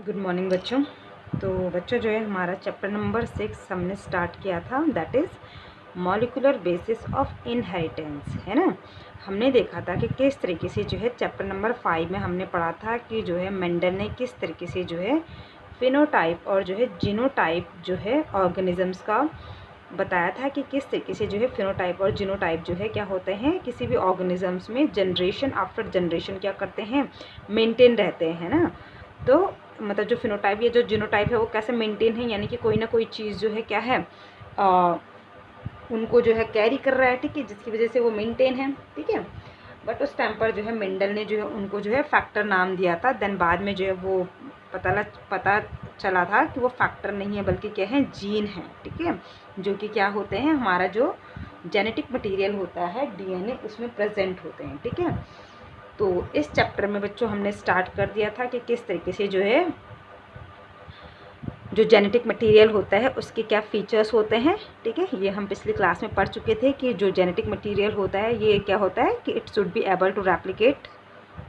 Good morning बच्चों। तो बच्चों जो है हमारा चैप्टर नंबर 6 हमने स्टार्ट किया था, that is molecular basis of inheritance, है ना। हमने देखा था कि किस तरीके से जो है चैप्टर नंबर 5 में हमने पढ़ा था कि जो है मेंडल ने किस तरीके से जो है फिनोटाइप और जो है जीनोटाइप जो है ऑर्गेनिजम्स का बताया था कि किस तरीके से जो है फिनोटाइप और जीनोटाइप जो है क्या होते हैं किसी भी ऑर्गेनिजम्स में जनरेशन आफ्टर जनरेशन क्या करते हैं, मेंटेन रहते हैं ना। तो मतलब जो फिनोटाइप या जो जीनोटाइप है वो कैसे मेंटेन है, यानी कि कोई ना कोई चीज़ जो है क्या है उनको जो है कैरी कर रहा है, ठीक है, जिसकी वजह से वो मेंटेन है, ठीक है। बट उस टाइम पर जो है मेंडल ने जो है उनको जो है फैक्टर नाम दिया था। देन बाद में जो है वो पता चला था कि वो फैक्टर नहीं है बल्कि क्या है, जीन है, ठीक है, जो कि क्या होते हैं, हमारा जो जेनेटिक मटेरियल होता है डीएनए उसमें प्रेजेंट होते हैं, ठीक है। तो इस चैप्टर में बच्चों हमने स्टार्ट कर दिया था कि किस तरीके से जो है जो जेनेटिक मटेरियल होता है उसके क्या फीचर्स होते हैं, ठीक है। ये हम पिछली क्लास में पढ़ चुके थे कि जो जेनेटिक मटेरियल होता है ये क्या होता है कि it should be able to replicate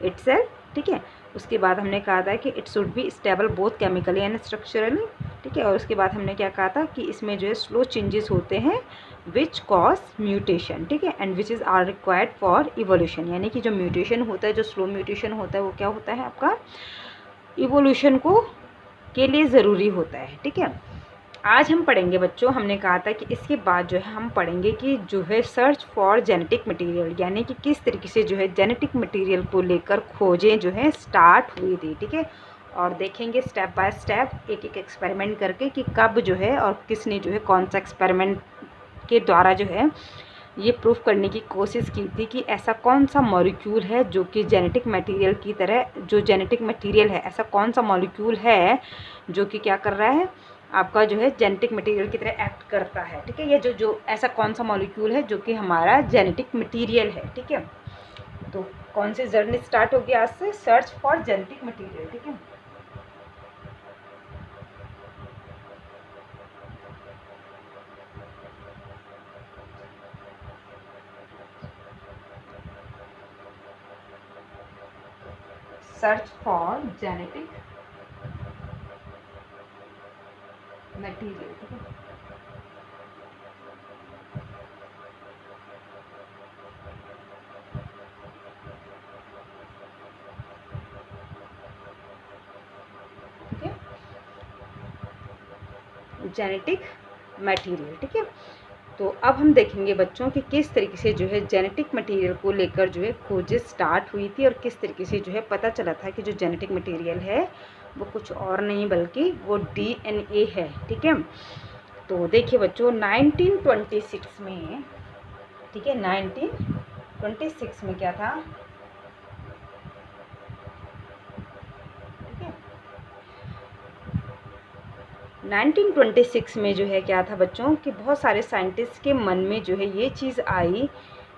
itself, ठीक है। उसके बाद हमने कहा था कि it should be stable both chemically and structurally, ठीक है। और उसके बाद हमने क्या कहा था कि इसमें जो है स्लो चेंजेस होते हैं विच कॉज म्यूटेशन, ठीक है, and which is are required for evolution, यानी कि जो म्यूटेशन होता है, जो स्लो म्यूटेशन होता है वो क्या होता है आपका इवोल्यूशन को के लिए ज़रूरी होता है, ठीक है। आज हम पढ़ेंगे बच्चों, हमने कहा था कि इसके बाद जो है हम पढ़ेंगे कि जो है सर्च फॉर जेनेटिक मटेरियल, यानी कि किस तरीके से जो है जेनेटिक मटेरियल को लेकर खोजें जो है स्टार्ट हुई थी, ठीक है। और देखेंगे स्टेप बाय स्टेप एक एक एक्सपेरिमेंट करके कि कब जो है और किसने जो है कौन सा एक्सपेरिमेंट के द्वारा जो है ये प्रूफ करने की कोशिश की थी कि ऐसा कौन सा मॉलिक्यूल है जो कि जेनेटिक मटेरियल की तरह, जो जेनेटिक मटेरियल है ऐसा कौन सा मॉलिक्यूल है जो कि क्या कर रहा है आपका जो है जेनेटिक मटेरियल की तरह एक्ट करता है, ठीक है। ये जो ऐसा कौन सा मॉलिक्यूल है जो कि हमारा जेनेटिक मटेरियल है, ठीक है। तो कौन सी जर्नी स्टार्ट होगी आज से, सर्च फॉर जेनेटिक मटेरियल, ठीक है। सर्च फॉर जेनेटिक मटेरियल, ठीक है। ठीक है, जेनेटिक मटेरियल, ठीक है। तो अब हम देखेंगे बच्चों कि किस तरीके से जो है जेनेटिक मटेरियल को लेकर जो है खोजें स्टार्ट हुई थी और किस तरीके से जो है पता चला था कि जो जेनेटिक मटेरियल है वो कुछ और नहीं बल्कि वो डीएनए है, ठीक है। तो देखिए बच्चों 1926 में, ठीक है, 1926 में क्या था, ठीक है, 1926 में जो है क्या था बच्चों कि बहुत सारे साइंटिस्ट के मन में जो है ये चीज़ आई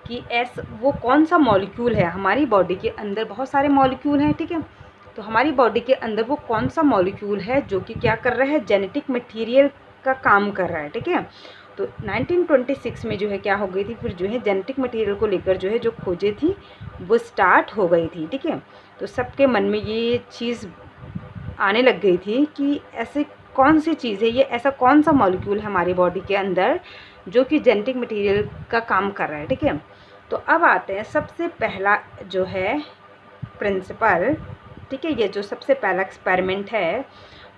कि वो कौन सा मॉलिक्यूल है, हमारी बॉडी के अंदर बहुत सारे मॉलिक्यूल हैं, ठीक है। तो हमारी बॉडी के अंदर वो कौन सा मॉलिक्यूल है जो कि क्या कर रहा है, जेनेटिक मटेरियल का काम कर रहा है, ठीक है। तो 1926 में जो है क्या हो गई थी, फिर जो है जेनेटिक मटेरियल को लेकर जो है जो खोजें थी वो स्टार्ट हो गई थी, ठीक है। तो सबके मन में ये चीज़ आने लग गई थी कि ऐसे कौन सी चीज़ है, ये ऐसा कौन सा मॉलिक्यूल है हमारी बॉडी के अंदर जो कि जेनेटिक मटेरियल का काम कर रहा है, ठीक है। तो अब आते हैं सबसे पहला जो है प्रिंसिपल, ठीक है, ये जो सबसे पहला एक्सपेरिमेंट है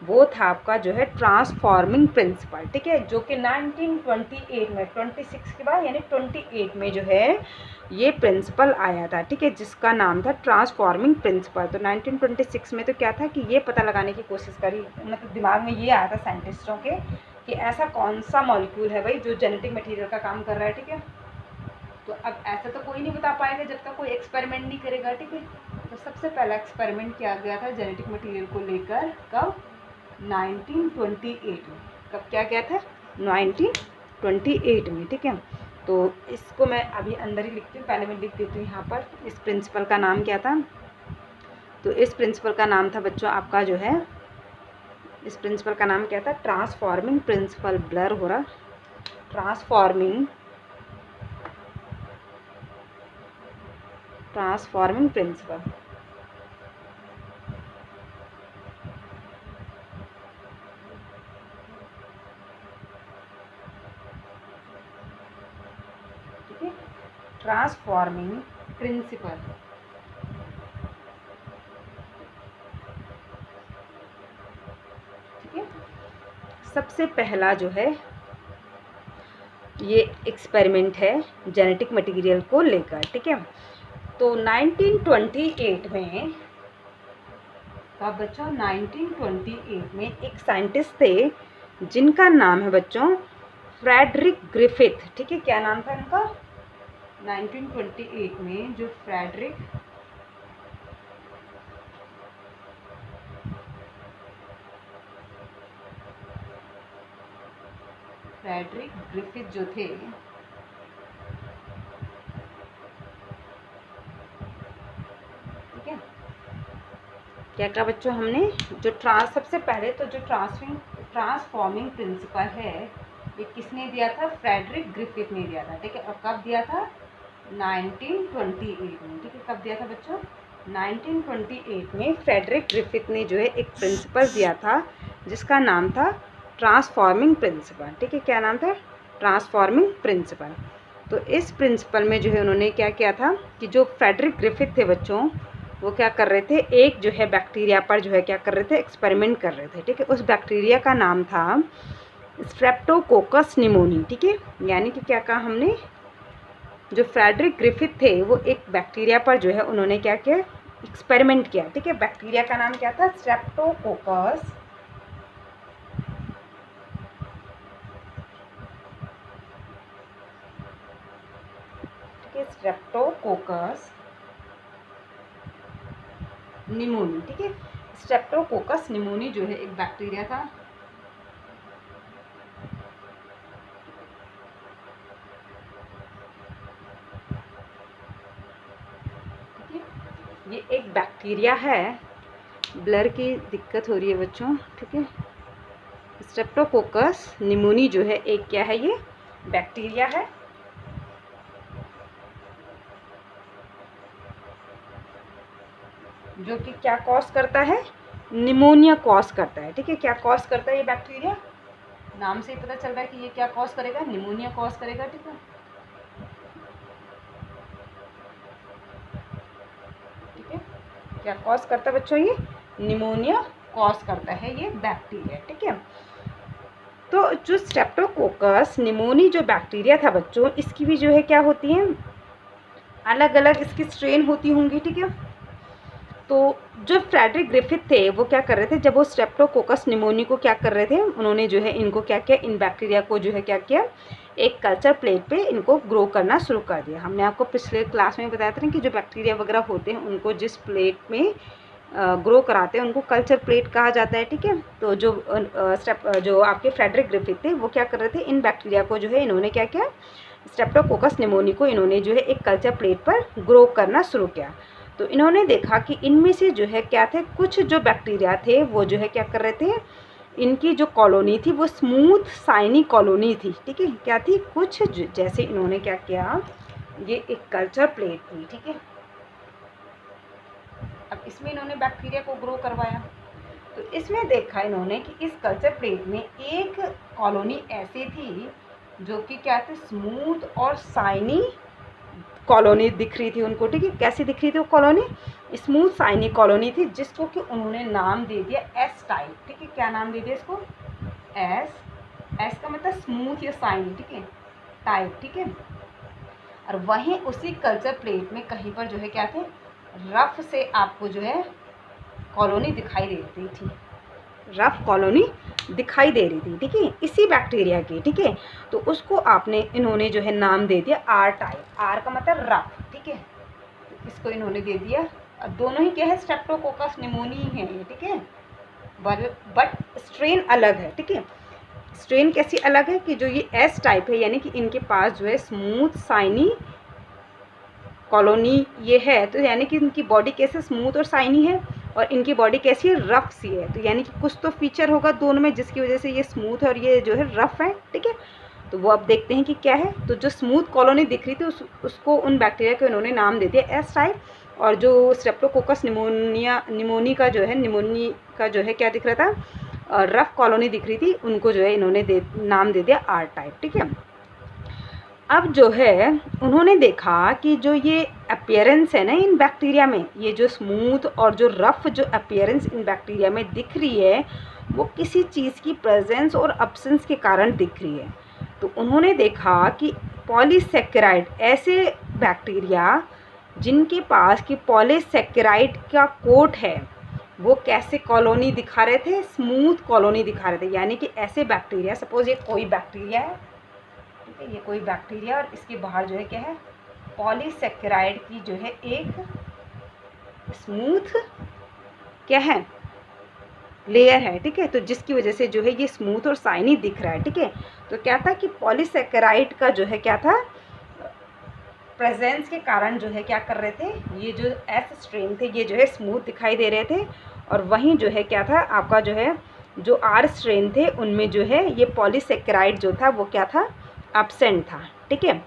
वो था आपका जो है ट्रांसफॉर्मिंग प्रिंसिपल, ठीक है, जो कि 1928 में 26 के बाद यानी 28 में जो है ये प्रिंसिपल आया था, ठीक है, जिसका नाम था ट्रांसफॉर्मिंग प्रिंसिपल। तो 1926 में तो क्या था कि ये पता लगाने की कोशिश करी, मतलब दिमाग में ये आया था साइंटिस्टों के कि ऐसा कौन सा मॉलिक्यूल है भाई जो जेनेटिक मटेरियल का काम कर रहा है, ठीक है। तो अब ऐसा तो कोई नहीं बता पाएगा जब तक कोई एक्सपेरिमेंट नहीं करेगा, ठीक है। तो सबसे पहला एक्सपेरिमेंट किया गया था जेनेटिक मटेरियल को लेकर, कब, 1928 में। कब क्या क्या था, 1928 में, ठीक है। तो इसको मैं अभी अंदर ही लिखती हूँ, पहले मैं लिख देती हूँ यहाँ पर इस प्रिंसिपल का नाम क्या था। तो इस प्रिंसिपल का नाम था बच्चों आपका जो है, इस प्रिंसिपल का नाम क्या था, ट्रांसफॉर्मिंग प्रिंसिपल, ब्लर हो रहा, ट्रांसफॉर्मिंग प्रिंसिपल, ट्रांसफॉर्मिंग प्रिंसिपल। ठीक है, सबसे पहला जो है ये एक्सपेरिमेंट है जेनेटिक मटेरियल को लेकर। ठीक है, तो 1928 में का बच्चों 1928 में एक साइंटिस्ट थे जिनका नाम है बच्चों फ्रेडरिक ग्रिफिथ। ठीक है, क्या नाम था इनका? 1928 में जो फ्रेडरिक ग्रिफिथ जो थे, ठीक है, क्या कहा बच्चों हमने, जो सबसे पहले तो जो ट्रांसफॉर्मिंग प्रिंसिपल है ये किसने दिया था? फ्रेडरिक ग्रिफिथ ने दिया था। ठीक है, और कब दिया था? 1928 में। ठीक है, कब दिया था बच्चों? 1928 में फ्रेडरिक ग्रिफिथ ने जो है एक प्रिंसिपल दिया था जिसका नाम था ट्रांसफॉर्मिंग प्रिंसिपल। ठीक है, क्या नाम था? Transforming principle. तो इस प्रिंसिपल में जो है उन्होंने क्या किया था कि जो फ्रेडरिक ग्रिफिथ थे बच्चों, वो क्या कर रहे थे, एक जो है बैक्टीरिया पर जो है क्या कर रहे थे, एक्सपेरिमेंट कर रहे थे। ठीक है, उस बैक्टीरिया का नाम था स्ट्रेप्टोकोकस निमोनी। ठीक है, यानी कि क्या कहा हमने, जो फ्रेडरिक ग्रिफिथ थे वो एक बैक्टीरिया पर जो है उन्होंने क्या किया, एक्सपेरिमेंट किया। ठीक है, बैक्टीरिया का नाम क्या था? Streptococcus Streptococcus pneumoniae. ठीक है, स्ट्रेप्टोकोकस निमोनी जो है एक बैक्टीरिया था। ठीक है, ये एक बैक्टीरिया है। ब्लर की दिक्कत हो रही है बच्चों। ठीक है, स्ट्रेप्टोकोकस निमोनी जो है एक क्या है, ये बैक्टीरिया है जो कि क्या कॉज करता है? निमोनिया कॉज करता है। ठीक है, क्या कॉज करता है ये बैक्टीरिया? नाम से ही पता चल रहा है कि ये क्या कॉज करेगा? निमोनिया कॉज करेगा। ठीक है, ठीक है, क्या कॉज करता है बच्चों? ये निमोनिया कॉज करता है ये बैक्टीरिया। ठीक है, तो जो स्ट्रेप्टोकोकस निमोनी जो बैक्टीरिया था बच्चों, इसकी भी जो है क्या होती है, अलग अलग इसकी स्ट्रेन होती होंगी। ठीक है, तो जो फ्रेडरिक ग्रिफिथ थे वो क्या कर रहे थे, जब वो स्ट्रेप्टोकोकस निमोनी को क्या कर रहे थे, उन्होंने जो है इनको क्या किया, इन बैक्टीरिया को जो है क्या किया, एक कल्चर प्लेट पे इनको ग्रो करना शुरू कर दिया। हमने आपको पिछले क्लास में बताया था कि जो बैक्टीरिया वगैरह होते हैं उनको जिस प्लेट में ग्रो कराते हैं उनको कल्चर प्लेट कहा जाता है। ठीक है, तो जो आपके फ्रेडरिक ग्रिफिथ थे वो क्या कर रहे थे, इन बैक्टीरिया को जो है इन्होंने क्या किया, स्ट्रेप्टोकोकस निमोनी को इन्होंने जो है एक कल्चर प्लेट पर ग्रो करना शुरू किया। तो इन्होंने देखा कि इनमें से जो है क्या थे, कुछ जो बैक्टीरिया थे वो जो है क्या कर रहे थे, इनकी जो कॉलोनी थी वो स्मूथ साइनी कॉलोनी थी। ठीक है, क्या थी, कुछ जैसे इन्होंने क्या किया, ये एक कल्चर प्लेट थी। ठीक है, अब इसमें इन्होंने बैक्टीरिया को ग्रो करवाया, तो इसमें देखा इन्होंने कि इस कल्चर प्लेट में एक कॉलोनी ऐसी थी जो कि क्या थे, स्मूथ और साइनी कॉलोनी दिख रही थी उनको। ठीक है, कैसी दिख रही थी वो कॉलोनी? स्मूथ साइनी कॉलोनी थी, जिसको कि उन्होंने नाम दे दिया एस टाइप। ठीक है, क्या नाम दे दिया इसको? एस का मतलब स्मूथ या साइनी। ठीक है, टाइप। ठीक है, और वहीं उसी कल्चर प्लेट में कहीं पर जो है क्या थे, रफ से आपको जो है कॉलोनी दिखाई दे रही थी, रफ कॉलोनी दिखाई दे रही थी। ठीक है, इसी बैक्टीरिया की। ठीक है, तो उसको इन्होंने जो है नाम दे दिया आर टाइप। आर का मतलब रफ। ठीक है, तो इसको इन्होंने दे दिया। दोनों ही क्या है, स्ट्रेप्टोकोकस निमोनी है ये। ठीक है, बट स्ट्रेन अलग है। ठीक है, स्ट्रेन कैसी अलग है कि जो ये एस टाइप है, यानी कि इनके पास जो है स्मूथ साइनी कॉलोनी ये है, तो यानी कि इनकी बॉडी कैसे स्मूथ और साइनी है, और इनकी बॉडी कैसी है, रफ सी है। तो यानी कि कुछ तो फीचर होगा दोनों में जिसकी वजह से ये स्मूथ और ये जो है रफ है। ठीक है, तो वो अब देखते हैं कि क्या है। तो जो स्मूथ कॉलोनी दिख रही थी उसको उन बैक्टीरिया को इन्होंने नाम दे दिया एस टाइप, और जो स्ट्रेप्टोकोकस निमोनी का जो है क्या दिख रहा था, रफ कॉलोनी दिख रही थी, उनको जो है इन्होंने नाम दे दिया आर टाइप। ठीक है, अब जो है उन्होंने देखा कि जो ये अपीयरेंस है ना इन बैक्टीरिया में, ये जो स्मूथ और जो रफ़ जो अपीयरेंस इन बैक्टीरिया में दिख रही है वो किसी चीज़ की प्रेजेंस और अब्सेंस के कारण दिख रही है। तो उन्होंने देखा कि पॉलीसेकेराइड, ऐसे बैक्टीरिया जिनके पास कि पॉलीसेकेराइड का कोट है, वो कैसे कॉलोनी दिखा रहे थे, स्मूथ कॉलोनी दिखा रहे थे। यानी कि ऐसे बैक्टीरिया, सपोज ये कोई बैक्टीरिया है, ठीक है, ये कोई बैक्टीरिया और इसके बाहर जो है क्या है, पॉलीसेकेराइड की जो है एक स्मूथ क्या है, लेयर है, ठीक है। तो जिसकी वजह से जो है ये स्मूथ और शाइनी दिख रहा है, ठीक है। तो क्या था कि पॉलीसेकेराइड का जो है क्या था, प्रेजेंस के कारण जो है क्या कर रहे थे, ये जो एस स्ट्रेन थे ये जो है स्मूथ दिखाई दे रहे थे। और वहीं जो है क्या था आपका जो है, जो आर स्ट्रेन थे उनमें जो है ये पॉलीसेकेराइड जो था वो क्या था, एब्सेंट था, ठीक है।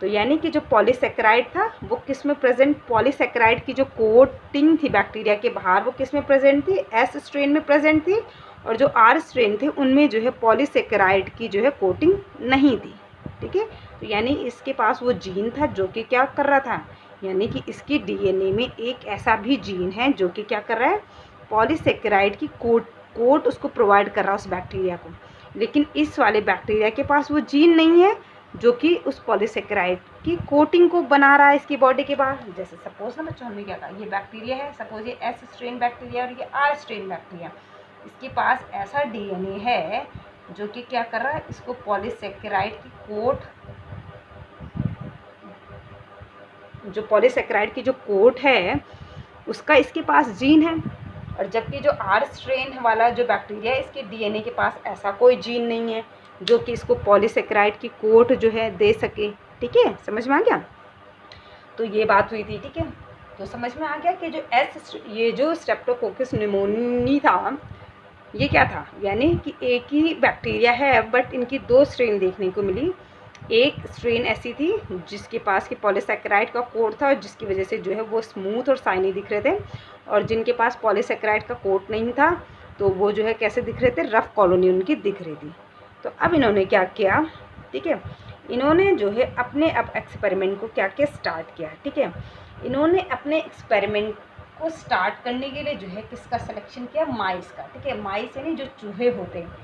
तो यानी कि जो पॉलीसेकेराइड था वो किस में प्रेजेंट, पॉलीसेकेराइड की जो कोटिंग थी बैक्टीरिया के बाहर वो किस में प्रेजेंट थी, एस स्ट्रेन में प्रेजेंट थी। और जो आर स्ट्रेन थे उनमें जो है पॉलीसेकेराइड की जो है कोटिंग नहीं थी, ठीक है। तो यानी इसके पास वो जीन था जो कि क्या कर रहा था, यानी कि इसकी डीएनए में एक ऐसा भी जीन है जो कि क्या कर रहा है, पॉलीसेकेराइड की कोट उसको प्रोवाइड कर रहा है उस बैक्टीरिया को। लेकिन इस वाले बैक्टीरिया के पास वो जीन नहीं है जो कि उस पॉलीसेकेराइड की कोटिंग को बना रहा है इसकी बॉडी के बाहर। जैसे सपोज ना बच्चों, हमने क्या कहा, ये बैक्टीरिया है, सपोज ये एस स्ट्रेन बैक्टीरिया और ये आर स्ट्रेन बैक्टीरिया, इसके पास ऐसा डीएनए है जो कि क्या कर रहा है, इसको पॉलीसेकेराइड की कोट, जो पॉलीसेकेराइड की जो कोट है उसका इसके पास जीन है। और जबकि जो आर स्ट्रेन वाला जो बैक्टीरिया है इसके डीएनए के पास ऐसा कोई जीन नहीं है जो कि इसको पॉलीसेकेराइड की कोट जो है दे सके, ठीक है। समझ में आ गया। तो ये बात हुई थी, ठीक है। तो समझ में आ गया कि जो ये जो स्ट्रेप्टोकोकस निमोनी था ये क्या था, यानी कि एक ही बैक्टीरिया है बट इनकी दो स्ट्रेन देखने को मिली। एक स्ट्रेन ऐसी थी जिसके पास कि पॉलीसेकेराइड का कोट था और जिसकी वजह से जो है वो स्मूथ और शाइनी दिख रहे थे, और जिनके पास पॉलीसेकेराइड का कोट नहीं था तो वो जो है कैसे दिख रहे थे, रफ़ कॉलोनी उनकी दिख रही थी। तो अब इन्होंने क्या किया, ठीक है, इन्होंने जो है अपने अब एक्सपेरिमेंट को क्या किया, स्टार्ट किया, ठीक है। इन्होंने अपने एक्सपेरिमेंट को स्टार्ट करने के लिए जो है किसका सिलेक्शन किया, माइस का, ठीक है। माइस यानी जो चूहे होते हैं,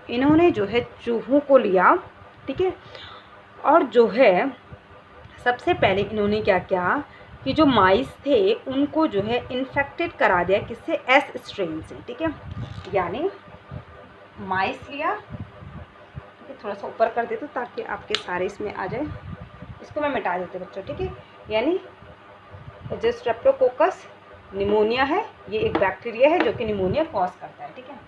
इन्होंने जो है चूहों को लिया, ठीक है। और जो है सबसे पहले इन्होंने क्या किया कि जो माइस थे उनको जो है इन्फेक्टेड करा दिया, किससे, एस स्ट्रेन से, ठीक है। यानी माइस लिया, ठीक है, थोड़ा सा ऊपर कर देते ताकि आपके सारे इसमें आ जाए, इसको मैं मिटा देते बच्चों, ठीक है। यानी जो स्ट्रेप्टोकोकस निमोनिया है ये एक बैक्टीरिया है जो कि निमोनिया कॉज करता है, ठीक है।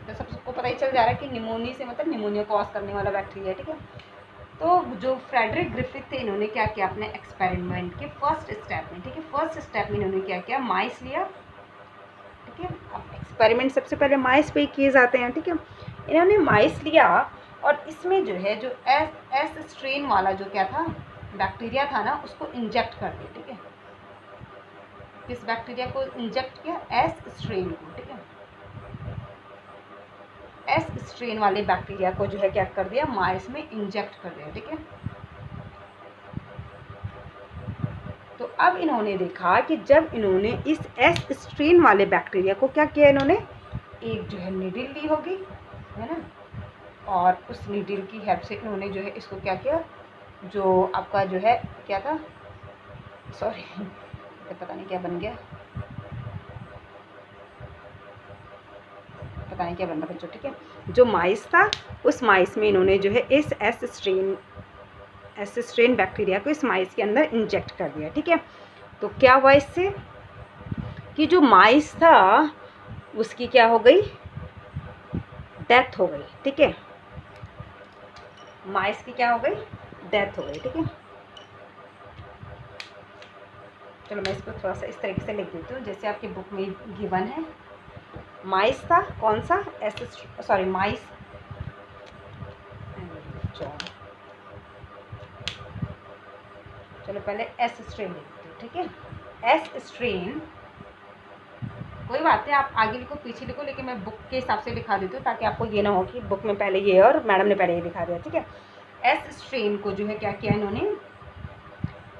तो सबको पता ही चल जा रहा है कि निमोनिया से मतलब निमोनिया कॉज करने वाला बैक्टीरिया, ठीक है। तो जो फ्रेडरिक ग्रिफिथ थे इन्होंने क्या किया अपने एक्सपेरिमेंट के फर्स्ट स्टेप में, ठीक है, फर्स्ट स्टेप में इन्होंने क्या किया, माइस लिया, ठीक है। अब एक्सपेरिमेंट सबसे पहले माइस पे ही किए जाते हैं, ठीक है। इन्होंने माइस लिया और इसमें जो है जो एस स्ट्रेन वाला जो क्या था बैक्टीरिया था ना उसको इंजेक्ट कर दिया, ठीक है। किस बैक्टीरिया को इंजेक्ट किया, एस स्ट्रेन को, ठीक है। एस स्ट्रेन वाले बैक्टीरिया को जो है क्या कर दिया, माइस में इंजेक्ट कर दिया, ठीक है। तो अब इन्होंने देखा कि जब इन्होंने इस एस स्ट्रेन वाले बैक्टीरिया को क्या किया, इन्होंने एक जो है नीडल ली होगी, है ना, और उस नीडल की हेल्प से इन्होंने जो है इसको क्या किया, जो आपका जो है क्या था, सॉरी पता नहीं क्या बन गया, पता नहीं क्या बन रहा बच्चों, ठीक है। जो माइस था उस माइस में इन्होंने जो है इस एस स्ट्रेन बैक्टीरिया को इस माइस के अंदर इंजेक्ट कर दिया, ठीक है। तो क्या हुआ इससे कि जो माइस था उसकी क्या हो गई, डेथ हो गई, ठीक है। माइस की क्या हो गई, डेथ हो गई, ठीक है। चलो मैं इसको थोड़ा सा इस तरीके से लिख देती हूँ जैसे आपकी बुक में गिवन है। माइस था कौन सा, माइस, चलो पहले एस स्ट्रेन लिखते हो, ठीक है। एस स्ट्रेन, कोई बात नहीं आप आगे लिखो पीछे लिखो, लेकिन मैं बुक के हिसाब से लिखा देती हूँ ताकि आपको ये ना हो कि बुक में पहले ये और मैडम ने पहले ये लिखा दिया, ठीक है। एस स्ट्रेन को जो है क्या किया इन्होंने,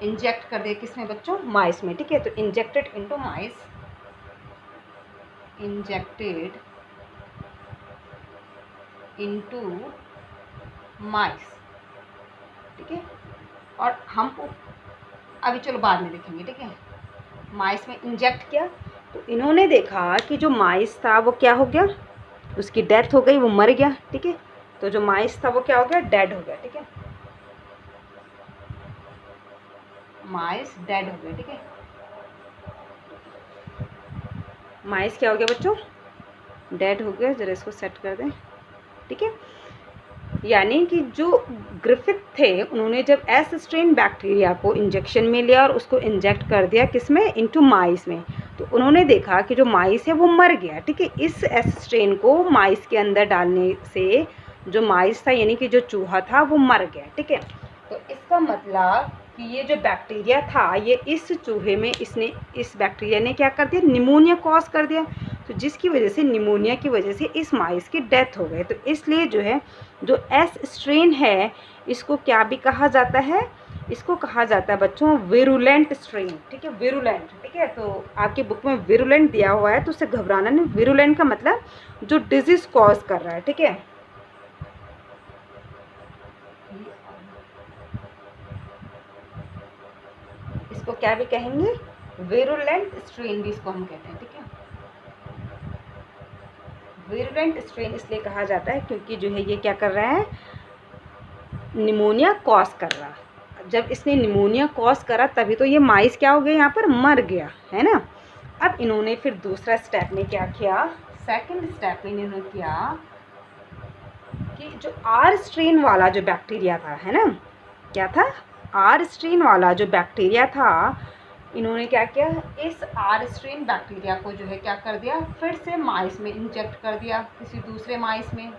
इंजेक्ट कर दिया किसमें बच्चों, माइस में। ठीक है, तो इंजेक्टेड इनटू माइस, इंजेक्टेड इनटू माइस। ठीक है, और हम अभी चलो बाद में देखेंगे। ठीक है, माइस में इंजेक्ट किया तो इन्होंने देखा कि जो माइस था वो क्या हो गया, उसकी डेथ हो गई, वो मर गया। ठीक है, तो जो माइस था वो क्या हो गया, डेड हो गया। ठीक है, माइस डेड हो गए। ठीक है, माइस क्या हो गया बच्चों, डेड हो गया। जरा इसको सेट कर दें। ठीक है, यानी कि जो ग्रिफिथ थे उन्होंने जब एस स्ट्रेन बैक्टीरिया को इंजेक्शन में लिया और उसको इंजेक्ट कर दिया किसमें, इनटू माइस में, तो उन्होंने देखा कि जो माइस है वो मर गया। ठीक है, इस एस स्ट्रेन को माइस के अंदर डालने से जो माइस था यानी कि जो चूहा था वो मर गया। ठीक है, तो इसका मतलब कि ये जो बैक्टीरिया था ये इस चूहे में इस बैक्टीरिया ने क्या कर दिया, निमोनिया कॉज कर दिया। तो जिसकी वजह से निमोनिया की वजह से इस माइस की डेथ हो गई। तो इसलिए जो है जो एस स्ट्रेन है इसको क्या भी कहा जाता है, इसको कहा जाता है बच्चों विरुलेंट स्ट्रेन। ठीक है, विरुलेंट। ठीक है, तो आपकी बुक में विरुलेंट दिया हुआ है तो उससे घबराना नहीं। विरुलेंट का मतलब जो डिजीज कॉज कर रहा है। ठीक है, इसको क्या भी कहेंगे, विरुलेंट स्ट्रेन भी इसको हम कहते हैं। ठीक है, विरुलेंट स्ट्रेन इसलिए कहा जाता है क्योंकि जो है ये क्या कर रहा है, निमोनिया कॉज कर रहा है। जब इसने निमोनिया कॉज करा तभी तो ये माइस क्या हो गया, यहाँ पर मर गया है ना। अब इन्होंने फिर दूसरा स्टेप में क्या किया, सेकंड स्टेप में इन्होंने किया कि जो आर स्ट्रेन वाला जो बैक्टीरिया था है ना, क्या था, आर स्ट्रेन वाला जो बैक्टीरिया था, इन्होंने क्या किया, इस आर स्ट्रेन बैक्टीरिया को जो है क्या कर दिया, फिर से माइस में इंजेक्ट कर दिया, किसी दूसरे माइस में।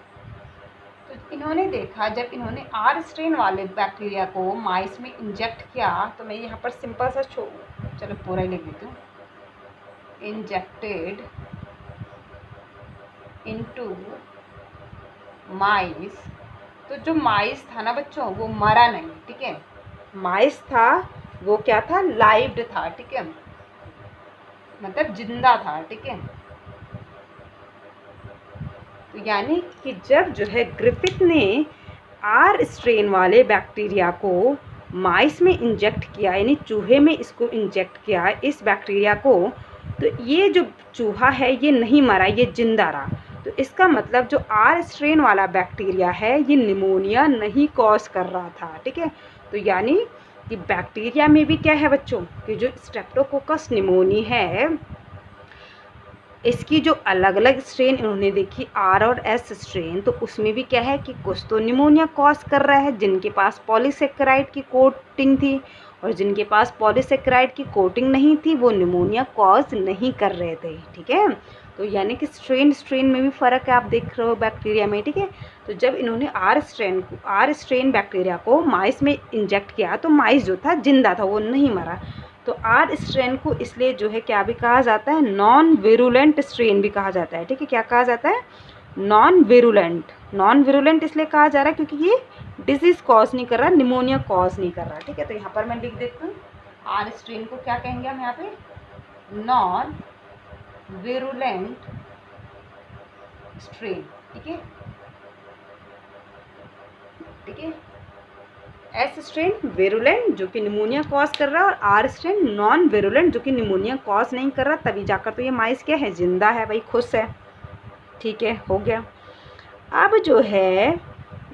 तो इन्होंने देखा जब इन्होंने आर स्ट्रेन वाले बैक्टीरिया को माइस में इंजेक्ट किया, तो मैं यहाँ पर सिंपल सा चलो पूरा ही लिख देती हूँ, इंजेक्टेड इनटू माइस। तो जो माइस था ना बच्चों वो मरा नहीं। ठीक है, माइस था वो क्या था, लाइव्ड था। ठीक है, मतलब जिंदा था। ठीक है, तो यानी कि जब जो है ग्रिफिथ ने आर स्ट्रेन वाले बैक्टीरिया को माइस में इंजेक्ट किया, यानी चूहे में इसको इंजेक्ट किया इस बैक्टीरिया को, तो ये जो चूहा है ये नहीं मरा, ये जिंदा रहा। तो इसका मतलब जो आर स्ट्रेन वाला बैक्टीरिया है ये निमोनिया नहीं कॉज कर रहा था। ठीक है, तो यानी कि बैक्टीरिया में भी क्या है बच्चों, कि जो स्ट्रेप्टोकोकस निमोनी है इसकी जो अलग अलग स्ट्रेन इन्होंने देखी आर और एस स्ट्रेन, तो उसमें भी क्या है कि कुछ तो निमोनिया कॉज कर रहा है, जिनके पास पॉलीसेकेराइड की कोटिंग थी, और जिनके पास पॉलीसेकेराइड की कोटिंग नहीं थी वो निमोनिया कॉज नहीं कर रहे थे। ठीक है, तो यानी कि स्ट्रेन में भी फ़र्क है, आप देख रहे हो बैक्टीरिया में। ठीक है, तो जब इन्होंने आर स्ट्रेन बैक्टीरिया को माइस में इंजेक्ट किया तो माइस जो था जिंदा था, वो नहीं मरा। तो आर स्ट्रेन को इसलिए जो है क्या भी कहा जाता है, नॉन विरुलेंट स्ट्रेन भी कहा जाता है। ठीक है, क्या कहा जाता है, नॉन विरुलेंट इसलिए कहा जा रहा है क्योंकि ये डिजीज़ कॉज नहीं कर रहा, निमोनिया कॉज नहीं कर रहा। ठीक है, तो यहाँ पर मैं लिख देती हूँ आर स्ट्रेन को क्या कहेंगे हम यहाँ पे, नॉन विरुलेंट स्ट्रेन। ठीक है, ठीक है, एस स्ट्रेन विरुलेंट जो कि निमोनिया कॉज कर रहा है, और आर स्ट्रेन नॉन विरुलेंट जो कि निमोनिया कॉज नहीं कर रहा, तभी जाकर तो ये माइस क्या है, जिंदा है भाई, खुश है। ठीक है, हो गया। अब जो है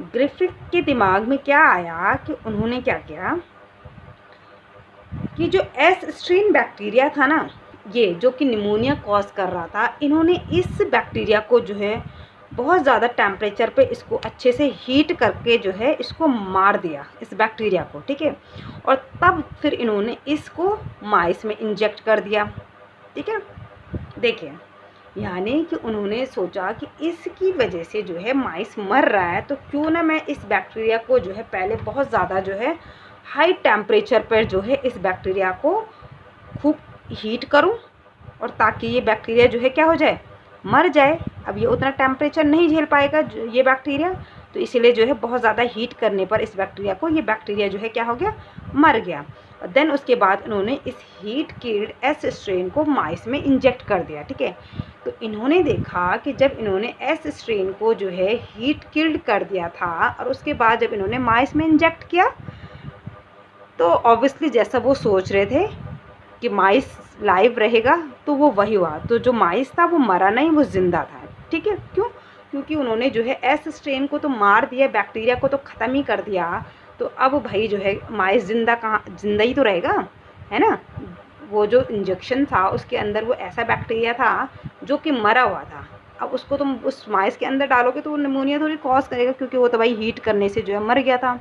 ग्रिफिथ के दिमाग में क्या आया कि उन्होंने क्या किया कि जो एस स्ट्रेन बैक्टीरिया था ना, ये जो कि निमोनिया कॉज कर रहा था, इन्होंने इस बैक्टीरिया को जो है बहुत ज़्यादा टेम्परेचर पे इसको अच्छे से हीट करके जो है इसको मार दिया, इस बैक्टीरिया को। ठीक है, और तब फिर इन्होंने इसको माइस में इंजेक्ट कर दिया। ठीक है, देखिए, यानी कि उन्होंने सोचा कि इसकी वजह से जो है माइस मर रहा है, तो क्यों ना मैं इस बैक्टीरिया को जो है पहले बहुत ज़्यादा जो है हाई टेम्परेचर पर जो है इस बैक्टीरिया को खूब हीट करूं, और ताकि ये बैक्टीरिया जो है क्या हो जाए, मर जाए। अब ये उतना टेम्परेचर नहीं झेल पाएगा ये बैक्टीरिया, तो इसीलिए जो है बहुत ज़्यादा हीट करने पर इस बैक्टीरिया को, ये बैक्टीरिया जो है क्या हो गया, मर गया। और देन उसके बाद इन्होंने इस हीट किल्ड एस स्ट्रेन को माइस में इंजेक्ट कर दिया, ठीक है। तो इन्होंने देखा कि जब इन्होंने एस स्ट्रेन को जो है हीट किल्ड कर दिया था और उसके बाद जब इन्होंने माइस में इंजेक्ट किया, तो ऑब्वियसली जैसा वो सोच रहे थे कि माइस लाइव रहेगा, तो वो वही हुआ। तो जो माइस था वो मरा नहीं, वो ज़िंदा था, ठीक है। क्यों? क्योंकि उन्होंने जो है एस स्ट्रेन को तो मार दिया, बैक्टीरिया को तो ख़त्म ही कर दिया। तो अब भाई जो है माइस जिंदा ही तो रहेगा, है ना। वो जो इंजेक्शन था उसके अंदर वो ऐसा बैक्टीरिया था जो कि मरा हुआ था। अब उसको तुम उस माइस के अंदर डालोगे तो वो निमोनिया थोड़ी कॉज करेगा, क्योंकि वो तो भाई हीट करने से जो है मर गया था।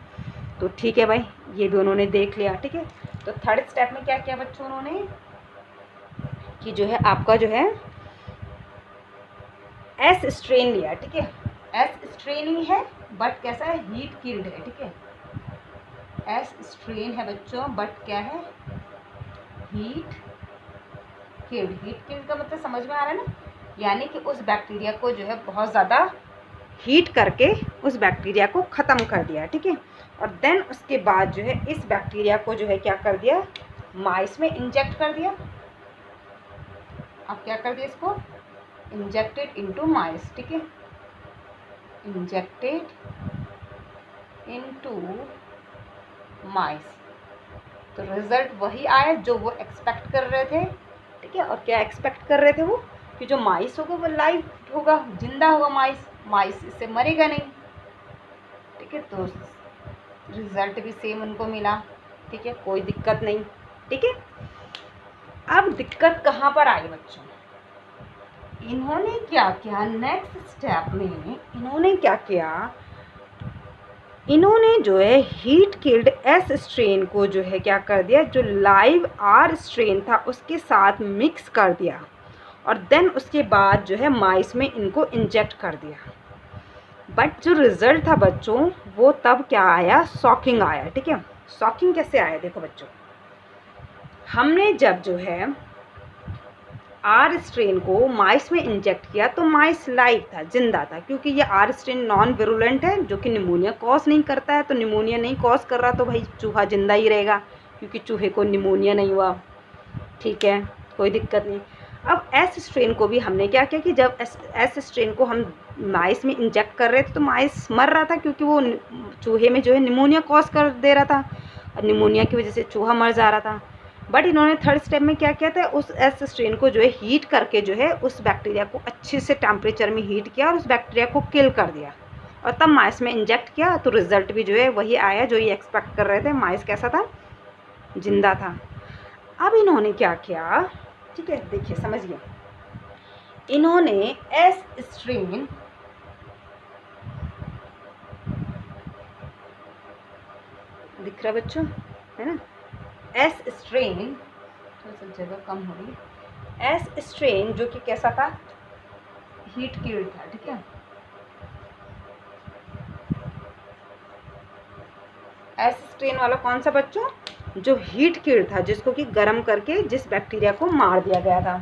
तो ठीक है भाई, ये भी उन्होंने देख लिया, ठीक है। तो थर्ड स्टेप में क्या किया बच्चों उन्होंने, कि जो है आपका जो है एस स्ट्रेन लिया, ठीक है। एस स्ट्रेन ही है बट कैसा है, हीट किल्ड है, ठीक है। एस स्ट्रेन है बच्चों बट क्या है, हीट किल्ड। हीट किल्ड का मतलब समझ में आ रहा है ना, यानी कि उस बैक्टीरिया को जो है बहुत ज़्यादा हीट करके उस बैक्टीरिया को ख़त्म कर दिया, ठीक है। और देन उसके बाद जो है इस बैक्टीरिया को जो है क्या कर दिया, माइस में इंजेक्ट कर दिया। अब क्या कर दिया, इसको इंजेक्टेड इनटू माइस, ठीक है। इंजेक्टेड इनटू माइस, तो रिजल्ट वही आया जो वो एक्सपेक्ट कर रहे थे, ठीक है। और क्या एक्सपेक्ट कर रहे थे वो, कि जो माइस होगा वो लाइव होगा, जिंदा होगा माइस इससे मरेगा नहीं, ठीक है। तो रिजल्ट भी सेम उनको मिला, ठीक है, कोई दिक्कत नहीं, ठीक है। अब दिक्कत कहाँ पर आई बच्चों, इन्होंने क्या किया नेक्स्ट स्टेप में, इन्होंने क्या किया, इन्होंने जो है हीट किल्ड एस स्ट्रेन को जो है क्या कर दिया, जो लाइव आर स्ट्रेन था उसके साथ मिक्स कर दिया और देन उसके बाद जो है माइस में इनको इंजेक्ट कर दिया। बट जो रिज़ल्ट था बच्चों वो तब क्या आया, शॉकिंग आया, ठीक है। शॉकिंग कैसे आया, देखो बच्चों, हमने जब जो है आर स्ट्रेन को माइस में इंजेक्ट किया तो माइस लाइव था, जिंदा था, क्योंकि ये आर स्ट्रेन नॉन विरुलेंट है जो कि निमोनिया कॉज नहीं करता है। तो निमोनिया नहीं कॉज कर रहा तो भाई चूहा जिंदा ही रहेगा, क्योंकि चूहे को निमोनिया नहीं हुआ, ठीक है, कोई दिक्कत नहीं। अब एस स्ट्रेन को भी हमने क्या किया कि जब एस स्ट्रेन को हम माइस में इंजेक्ट कर रहे थे तो माइस मर रहा था, क्योंकि वो चूहे में जो है निमोनिया कॉज कर दे रहा था और निमोनिया की वजह से चूहा मर जा रहा था। बट इन्होंने थर्ड स्टेप में क्या किया था, उस एस स्ट्रेन को जो है हीट करके जो है उस बैक्टीरिया को अच्छे से टेम्परेचर में हीट किया और उस बैक्टीरिया को किल कर दिया और तब माइस में इंजेक्ट किया। तो रिजल्ट भी जो है वही आया जो ये एक्सपेक्ट कर रहे थे, माइस कैसा था, जिंदा था। अब इन्होंने क्या किया, ठीक है, देखिए समझिए, इन्होंने एस स्ट्रेन दिख रहा बच्चों, है ना, एस स्ट्रेन, थोड़ा सा जगह कम हो रही, एस स्ट्रेन जो कि कैसा था, हीट किल्ड था, ठीक है। एस स्ट्रेन वाला कौन सा बच्चों, जो हीट किल्ड था, जिसको कि गर्म करके जिस बैक्टीरिया को मार दिया गया था,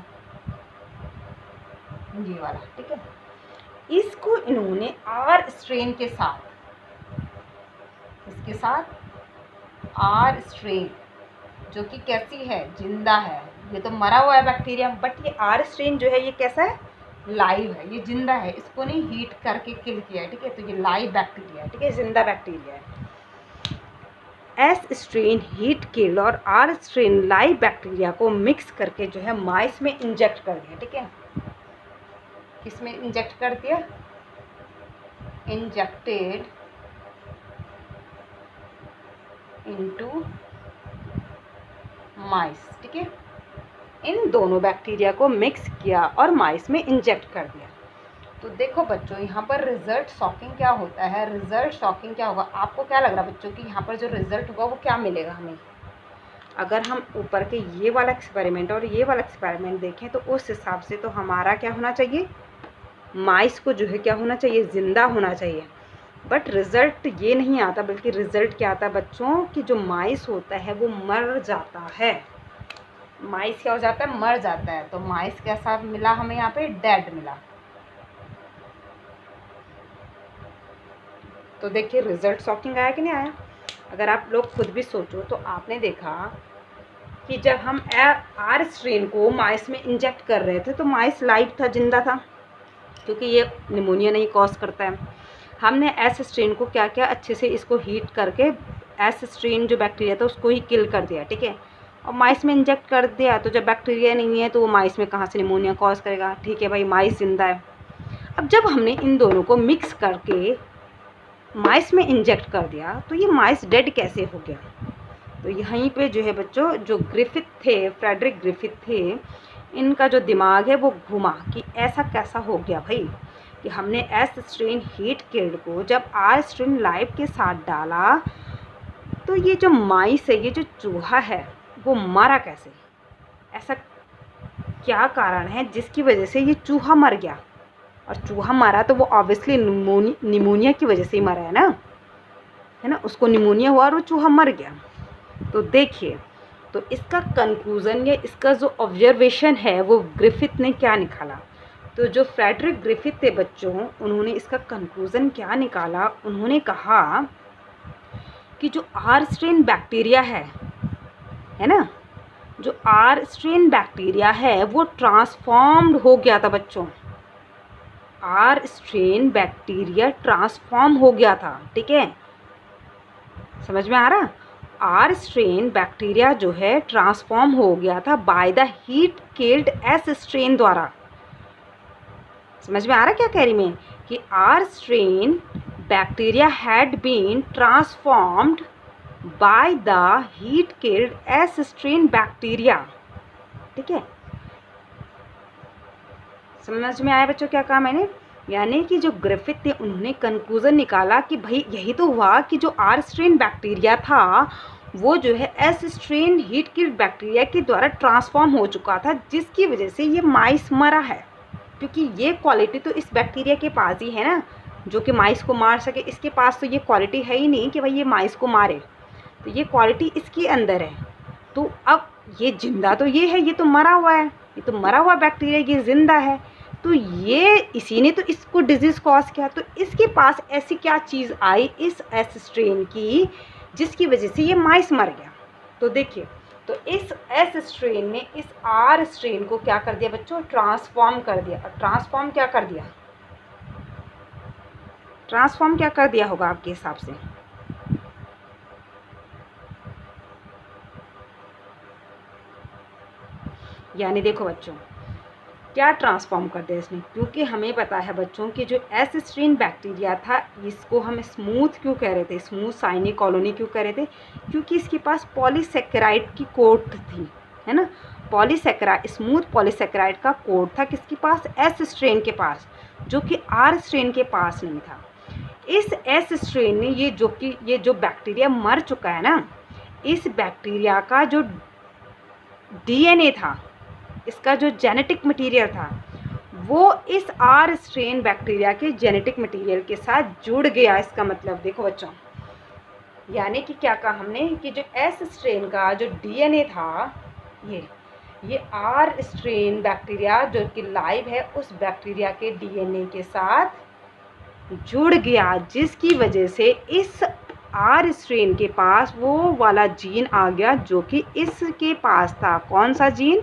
ये वाला, ठीक है। इसको इन्होंने आर स्ट्रेन के साथ, इसके साथ आर स्ट्रेन जो कि कैसी है, जिंदा है, ये तो मरा हुआ है बैक्टीरिया, बट ये आर स्ट्रेन जो है ये कैसा है, लाइव है, ये जिंदा है, इसको नहीं हीट करके किल किया है, ठीक है। तो ये लाइव बैक्टीरिया है, ठीक है, जिंदा बैक्टीरिया है। एस स्ट्रेन हीट किल और आर स्ट्रेन लाइव बैक्टीरिया को मिक्स करके जो है माइस में इंजेक्ट कर दिया, ठीक है। किसमें इंजेक्ट कर दिया, इंजेक्टेड इनटू माइस, ठीक है। इन दोनों बैक्टीरिया को मिक्स किया और माइस में इंजेक्ट कर दिया। तो देखो बच्चों, यहाँ पर रिजल्ट शॉकिंग क्या होता है, रिजल्ट शॉकिंग क्या होगा, आपको क्या लग रहा है बच्चों कि यहाँ पर जो रिजल्ट होगा वो क्या मिलेगा हमें, अगर हम ऊपर के ये वाला एक्सपेरिमेंट और ये वाला एक्सपेरिमेंट देखें तो उस हिसाब से तो हमारा क्या होना चाहिए, माइस को जो है क्या होना चाहिए, ज़िंदा होना चाहिए। बट रिज़ल्ट ये नहीं आता, बल्कि रिज़ल्ट क्या आता है बच्चों कि जो माइस होता है वो मर जाता है, माइस क्या हो जाता है, मर जाता है। तो माइस कैसा मिला हमें यहाँ पे, डेड मिला, तो देखिए रिज़ल्ट शॉकिंग आया कि नहीं आया। अगर आप लोग खुद भी सोचो तो आपने देखा कि जब हम आर स्ट्रेन को माइस में इंजेक्ट कर रहे थे तो माइस लाइव था, जिंदा था, क्योंकि ये निमोनिया नहीं कॉज करता है। हमने एस स्ट्रेन को क्या किया, अच्छे से इसको हीट करके एस स्ट्रेन जो बैक्टीरिया था उसको ही किल कर दिया, ठीक है, और माइस में इंजेक्ट कर दिया। तो जब बैक्टीरिया नहीं है तो वो माइस में कहाँ से निमोनिया कॉज करेगा, ठीक है भाई, माइस जिंदा है। अब जब हमने इन दोनों को मिक्स करके माइस में इंजेक्ट कर दिया तो ये माइस डेड कैसे हो गया। तो यहीं पे जो है बच्चों, जो ग्रिफिथ थे, फ्रेडरिक ग्रिफिथ थे, इनका जो दिमाग है वो घुमा कि ऐसा कैसा हो गया भाई कि हमने एस स्ट्रेन हीट किल्ड को जब आर स्ट्रेन लाइव के साथ डाला तो ये जो माइस है, ये जो चूहा है, वो मरा कैसे, ऐसा क्या कारण है जिसकी वजह से ये चूहा मर गया। और चूहा मरा तो वो ऑब्वियसली निमोनिया की वजह से ही मरा है ना, उसको निमोनिया हुआ और वो चूहा मर गया। तो देखिए, तो इसका कंक्लूज़न या इसका जो ऑब्जर्वेशन है वो ग्रिफिथ ने क्या निकाला। तो जो फ्रेडरिक ग्रिफिथ थे बच्चों, उन्होंने इसका कंक्लूज़न क्या निकाला, उन्होंने कहा कि जो आर स्ट्रेन बैक्टीरिया है ना, जो आर स्ट्रेन बैक्टीरिया है वो ट्रांसफॉर्म्ड हो गया था बच्चों। आर स्ट्रेन बैक्टीरिया ट्रांसफॉर्म हो गया था, ठीक है, समझ में आ रहा। आर स्ट्रेन बैक्टीरिया जो है ट्रांसफॉर्म हो गया था bye the heat killed S strain द्वारा। समझ में आ रहा क्या कह रही मैं, कि R strain bacteria had been transformed by the heat killed S strain bacteria, ठीक है। समझ में आया बच्चों क्या कहा मैंने, यानी कि जो ग्रिफिथ थे उन्होंने कंक्लूजन निकाला कि भाई यही तो हुआ कि जो आर स्ट्रेन बैक्टीरिया था वो जो है S strain heat killed bacteria के द्वारा ट्रांसफॉर्म हो चुका था, जिसकी वजह से ये माइस मरा है। क्योंकि ये क्वालिटी तो इस बैक्टीरिया के पास ही है ना, जो कि माइस को मार सके। इसके पास तो ये क्वालिटी है ही नहीं कि भाई ये माइस को मारे, तो ये क्वालिटी इसके अंदर है। तो अब ये जिंदा तो ये है, ये तो मरा हुआ है, ये तो मरा हुआ बैक्टीरिया, ये जिंदा है। तो ये इसी ने तो इसको डिजीज़ कॉज किया। तो इसके पास ऐसी क्या चीज़ आई इस एस स्ट्रेन की जिसकी वजह से ये माइस मर गया। तो देखिए, तो इस एस स्ट्रेन ने इस आर स्ट्रेन को क्या कर दिया बच्चों, ट्रांसफॉर्म कर दिया। और ट्रांसफॉर्म क्या कर दिया, ट्रांसफॉर्म क्या कर दिया होगा आपके हिसाब से, यानी देखो बच्चों क्या ट्रांसफॉर्म कर दिया इसने। क्योंकि हमें पता है बच्चों कि जो एस स्ट्रेन बैक्टीरिया था इसको हम स्मूथ क्यों कह रहे थे, स्मूथ साइनी कॉलोनी क्यों कह रहे थे, क्योंकि इसके पास पॉलीसेकेराइड की कोट थी, है ना, पॉलीसेकेराइड, स्मूथ पॉलीसेकेराइड का कोट था किसके पास, एस स्ट्रेन के पास, जो कि आर स्ट्रेन के पास नहीं था। इस एस स्ट्रेन ने ये जो बैक्टीरिया मर चुका है ना, इस बैक्टीरिया का जो डीएनए था, इसका जो जेनेटिक मटेरियल था, वो इस आर स्ट्रेन बैक्टीरिया के जेनेटिक मटेरियल के साथ जुड़ गया। इसका मतलब देखो बच्चों, यानी कि क्या कहा हमने कि जो एस स्ट्रेन का जो डीएनए था, ये आर स्ट्रेन बैक्टीरिया जो कि लाइव है उस बैक्टीरिया के डीएनए के साथ जुड़ गया, जिसकी वजह से इस आर स्ट्रेन के पास वो वाला जीन आ गया जो कि इसके पास था। कौन सा जीन,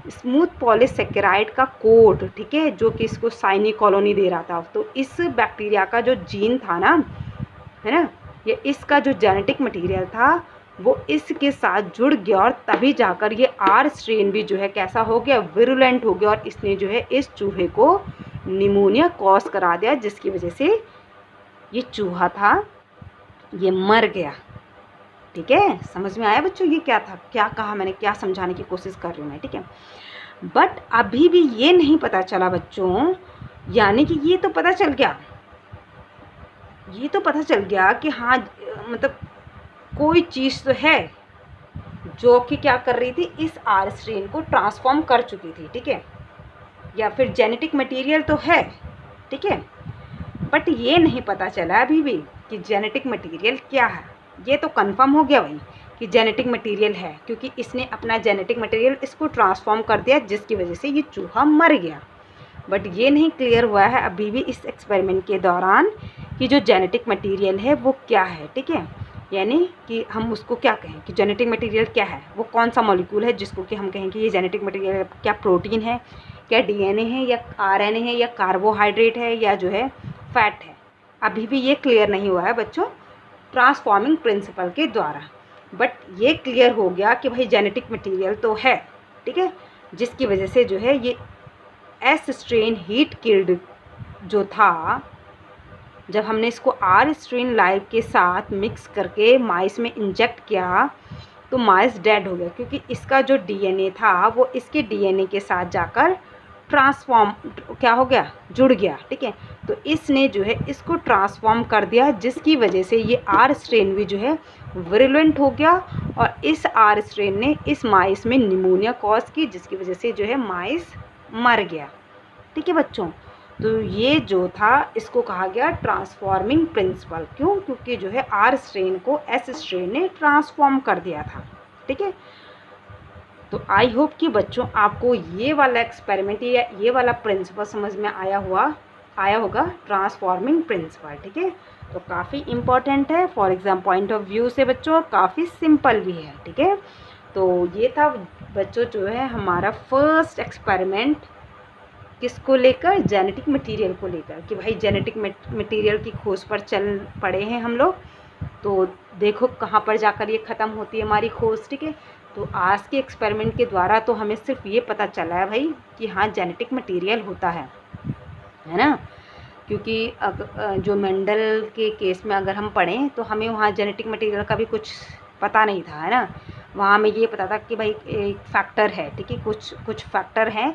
स्मूथ पॉलीसेकेराइड का कोट, ठीक है, जो कि इसको साइनी कॉलोनी दे रहा था। तो इस बैक्टीरिया का जो जीन था ना, है ना, ये इसका जो जेनेटिक मटेरियल था वो इसके साथ जुड़ गया, और तभी जाकर ये आर स्ट्रेन भी जो है कैसा हो गया, विरुलेंट हो गया, और इसने जो है इस चूहे को निमोनिया कॉज करा दिया, जिसकी वजह से ये चूहा था ये मर गया। ठीक है, समझ में आया बच्चों ये क्या था, क्या कहा मैंने, क्या समझाने की कोशिश कर रही हूँ मैं, ठीक है। बट अभी भी ये नहीं पता चला बच्चों, यानी कि ये तो पता चल गया कि हाँ, मतलब कोई चीज़ तो है जो कि क्या कर रही थी, इस आर स्ट्रेन को ट्रांसफॉर्म कर चुकी थी, ठीक है, या फिर जेनेटिक मटेरियल तो है, ठीक है। बट ये नहीं पता चला अभी भी कि जेनेटिक मटेरियल क्या है। ये तो कंफर्म हो गया भाई कि जेनेटिक मटेरियल है, क्योंकि इसने अपना जेनेटिक मटेरियल इसको ट्रांसफॉर्म कर दिया, जिसकी वजह से ये चूहा मर गया। बट ये नहीं क्लियर हुआ है अभी भी इस एक्सपेरिमेंट के दौरान कि जो जेनेटिक मटेरियल है वो क्या है, ठीक है। यानी कि हम उसको क्या कहें कि जेनेटिक मटेरियल क्या है, वो कौन सा मॉलिक्यूल है जिसको कि हम कहें कि ये जेनेटिक मटेरियल, क्या प्रोटीन है, क्या डीएनए है, या आरएनए है, या कार्बोहाइड्रेट है, या जो है फैट है। अभी भी ये क्लियर नहीं हुआ है बच्चों ट्रांसफॉर्मिंग प्रिंसिपल के द्वारा, बट ये क्लियर हो गया कि भाई जेनेटिक मटेरियल तो है, ठीक है, जिसकी वजह से जो है ये एस स्ट्रेन हीट किल्ड जो था, जब हमने इसको आर स्ट्रेन लाइव के साथ मिक्स करके माइस में इंजेक्ट किया तो माइस डेड हो गया, क्योंकि इसका जो डीएनए था वो इसके डीएनए के साथ जाकर ट्रांसफॉर्म क्या हो गया, जुड़ गया, ठीक है। तो इसने जो है इसको ट्रांसफॉर्म कर दिया, जिसकी वजह से ये आर स्ट्रेन भी जो है विरुलेंट हो गया, और इस आर स्ट्रेन ने इस माइस में निमोनिया कॉज की, जिसकी वजह से जो है माइस मर गया, ठीक है बच्चों। तो ये जो था इसको कहा गया ट्रांसफॉर्मिंग प्रिंसिपल। क्यों? क्योंकि जो है आर स्ट्रेन को एस स्ट्रेन ने ट्रांसफॉर्म कर दिया था, ठीक है। तो आई होप कि बच्चों आपको ये वाला एक्सपेरिमेंट या ये वाला प्रिंसिपल समझ में आया होगा ट्रांसफॉर्मिंग प्रिंसिपल, ठीक है। तो काफ़ी इम्पॉर्टेंट है, for exam point of view से बच्चों काफ़ी सिंपल भी है, ठीक है। तो ये था बच्चों जो है हमारा फर्स्ट एक्सपेरिमेंट, किसको लेकर, जेनेटिक मटेरियल को लेकर, कि भाई जेनेटिक मटेरियल की खोज पर चल पड़े हैं हम लोग। तो देखो कहाँ पर जाकर ये ख़त्म होती है हमारी खोज, ठीक है। तो आज के एक्सपेरिमेंट के द्वारा तो हमें सिर्फ ये पता चला है भाई कि हाँ जेनेटिक मटेरियल होता है ना। क्योंकि जो मेंडल के केस में अगर हम पढ़ें तो हमें वहाँ जेनेटिक मटेरियल का भी कुछ पता नहीं था, है ना। वहाँ हमें ये पता था कि भाई एक फैक्टर है, ठीक है, कुछ फैक्टर हैं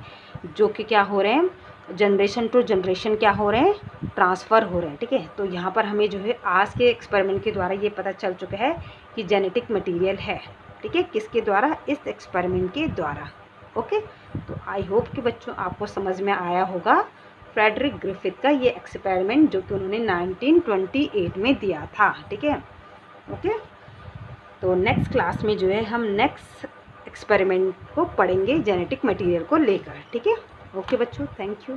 जो कि क्या हो रहे हैं, जनरेशन टू जनरेशन क्या हो रहे हैं, ट्रांसफ़र हो रहे हैं, ठीक है। तो यहाँ पर हमें जो है आज के एक्सपेरिमेंट के द्वारा ये पता चल चुका है कि जेनेटिक मटेरियल है, ठीक है, किसके द्वारा, इस एक्सपेरिमेंट के द्वारा। ओके, तो आई होप कि बच्चों आपको समझ में आया होगा फ्रेडरिक ग्रिफिथ का ये एक्सपेरिमेंट जो कि उन्होंने 1928 में दिया था, ठीक है। ओके, तो नेक्स्ट क्लास में जो है हम नेक्स्ट एक्सपेरिमेंट को पढ़ेंगे जेनेटिक मटेरियल को लेकर, ठीक है। ओके बच्चों, थैंक यू।